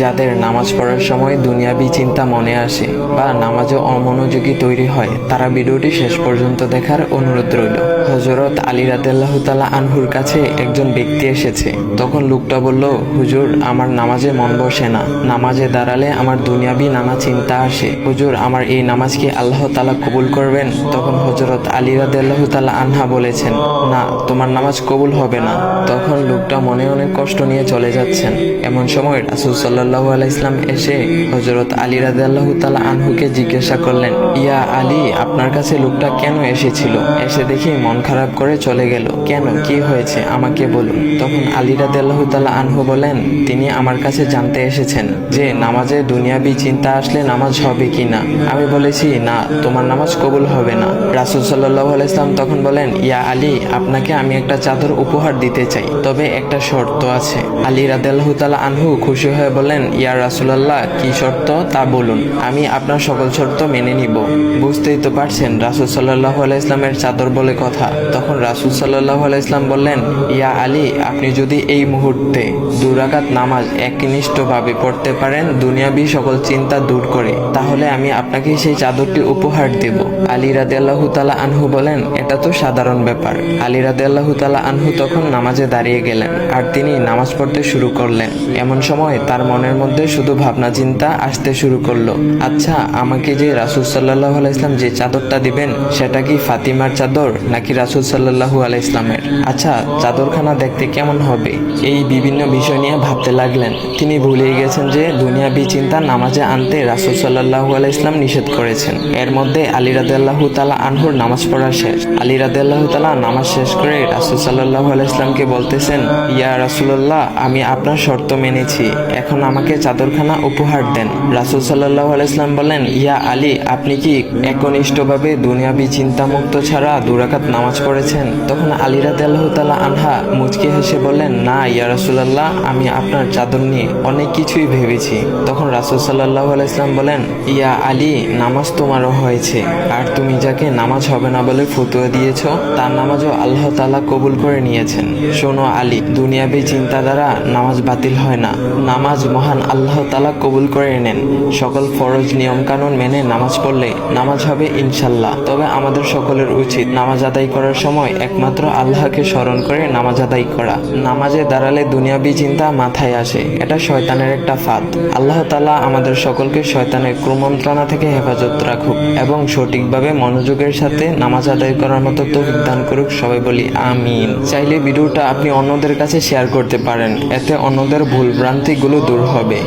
যাদের নামাজ পড়ার সময় দুনিয়াবি চিন্তা মনে আসে বা নামাজে অমনোযোগী তৈরি হয়, তারা ভিডিওটি শেষ পর্যন্ত দেখার অনুরোধ রইল। হযরত আলী রাদিয়াল্লাহু তাআলা আনহুর কাছে একজন ব্যক্তি এসেছে। তখন লোকটা বলল, হুজুর, আমার নামাজে মন বসে না। নামাজে দাঁড়ালে আমার দুনিয়াবি নানা চিন্তা আসে। হুজুর, আমার এই নামাজ কি আল্লাহ তাআলা কবুল করবেন? তখন হযরত আলী রাদিয়াল্লাহু তাআলা আনহা বলেছেন, না, তোমার নামাজ কবুল হবে না। তখন লোকটা মনে অনেক কষ্ট নিয়ে চলে যাচ্ছেন। এমন সময় রাসূল সাল্লাল্লাহু আলাইহি ওয়াসাল্লাম এসে হযরত আলী রাদিয়াল্লাহু তাআলা আনহুকে জিজ্ঞাসা করলেন, ইয়া আলী, আপনার কাছে লোকটা কেন এসেছিল? এসে দেখি মন খারাপ করে চলে গেল। কেন, কি হয়েছে আমাকে বলুন। তখন আলী রাদিয়াল্লাহু তাআলা আনহু বলেন, তিনি আমার কাছে জানতে এসেছেন যে নামাজে দুনিয়াবি চিন্তা আসলে নামাজ হবে কিনা। আমি বলেছি, না, তোমার নামাজ কবুল হবে না। রাসূল সাল্লাল্লাহু আলাইহি ওয়াসাল্লাম তখন বলেন, ইয়া আলী, আপনাকে আমি একটা চাদর উপহার দিতে চাই, তবে একটা শর্ত আছে। আলী রাদিয়াল্লাহু তাআলা আনহু খুশি হয়ে বলেন, ইয়া রাসূলুল্লাহ, কি শর্ত তা বলুন, আমি আপনার সকল শর্ত মেনে নিব। বুঝতেই তো পারছেন রাসূল সাল্লাল্লাহু আলাইহি ওয়াসাল্লামের চাদর বলে কথা। তখন রাসূল সাল্লাল্লাহু আলাইহি ওয়াসাল্লাম বললেন, ইয়া আলী, আপনি যদি এই মুহূর্তে 2 রাকাত নামাজ একনিষ্ঠভাবে পড়তে পারেন দুনিয়াবি সকল চিন্তা দূর করে, তাহলে আমি আপনাকে সেই চাদরটি উপহার দেব। আলী রাদিয়াল্লাহু তাআলা আনহু বলেন, এটা তো সাধারণ ব্যাপার। আলী রাদিয়াল্লাহু তাআলা আনহু তখন নামাজে দাঁড়িয়ে গেলেন আর তিনি নামাজ পড়তে শুরু করলেন। এমন সময় তার মনের মধ্যে শুধু ভাবনা চিন্তা আসতে শুরু করলো, আচ্ছা, আমাকে যে রাসূল সাল্লাল্লাহু আলাইহি ওয়াসাল্লাম যে চাদরটা দিবেন, সেটা কি ফাতিমার চাদর নাকি রাসূল সাল্লাল্লাহু আলাইহি ওয়াসাল্লামের? আচ্ছা, চাদরখানা দেখতে কেমন হবে? এই বিভিন্ন বিষয় নিয়ে ভাবতে লাগলেন। তিনি ভুলেই গেছেন যে দুনিয়াবি চিন্তা নামাজে আনতে রাসূল সাল্লাল্লাহু আলাইহি ওয়াসাল্লাম নিষেধ করেছেন। এর মধ্যে আলী রাদিয়াল্লাহু তাআলা আনহুর নামাজ পড়া শেষ। আলী রাদিয়াল্লাহু তাআলা নামাজ শেষ করে রাসূল সাল্লাল্লাহু আলাইহি ওয়াসাল্লামকে বলতেছেন, ইয়া রাসূলুল্লাহ, আমি আপনার শর্ত মেনেছি, এখন আমাকে চাদরখানা উপহার দেন। রাসূল সাল্লাল্লাহু আলাইহি ওয়াসাল্লাম বলেন, ইয়া আলী, আপনি কি একনিষ্ঠভাবে দুনিয়াবি চিন্তামুক্ত ছাড়া 2 রাকাত নামাজ পড়েছেন? তখন আলী রাদিয়াল্লাহু তাআলা আনহা মুচকি হেসে বললেন, না ইয়া রাসূলুল্লাহ, আমি আপনার চাদর নিয়ে অনেক কিছুই ভেবেছি। তখন রাসূল সাল্লাল্লাহু আলাইহি ওয়াসাল্লাম বলেন, ইয়া আলী, নামাজ তোমারও হয়েছে, আর তুমি যাকে নামাজ হবে না বলে ফতোয়া দিয়েছো, তার নামাজও আল্লাহ তাআলা কবুল করে নিয়েছেন। শোনো আলী, দুনিয়াবি চিন্তা দ্বারা নামাজ বাতিল হয় না, নামাজ মহান আল্লাহ তাআলা কবুল করে নেন। সকল ফরজ নিয়ম কানুন মেনে নামাজ পড়লে নামাজ হবে ইনশাল্লাহ। তবে আমাদের সকলের উচিত নামাজ আদায় করার সময় একমাত্র আল্লাহকে স্মরণ করে নামাজ আদায় করা। নামাজে দাঁড়ালে দুনিয়াবি চিন্তা মাথায় আসে, এটা শয়তানের একটা ফাঁদ। আল্লাহ তাআলা আমাদের সকলকে শয়তানের কুমন্ত্রণা থেকে হেফাজত রাখুক এবং সঠিকভাবে মনোযোগের সাথে নামাজ আদায় করার মতো তৌফিক দান করুক। সবাই বলি আমিন। চাইলে ভিডিওটা আপনি অন্যদের কাছে শেয়ার করতে পারেন, এতে অন্যদের ভুল ভ্রান্তিগুলো দূর হবে।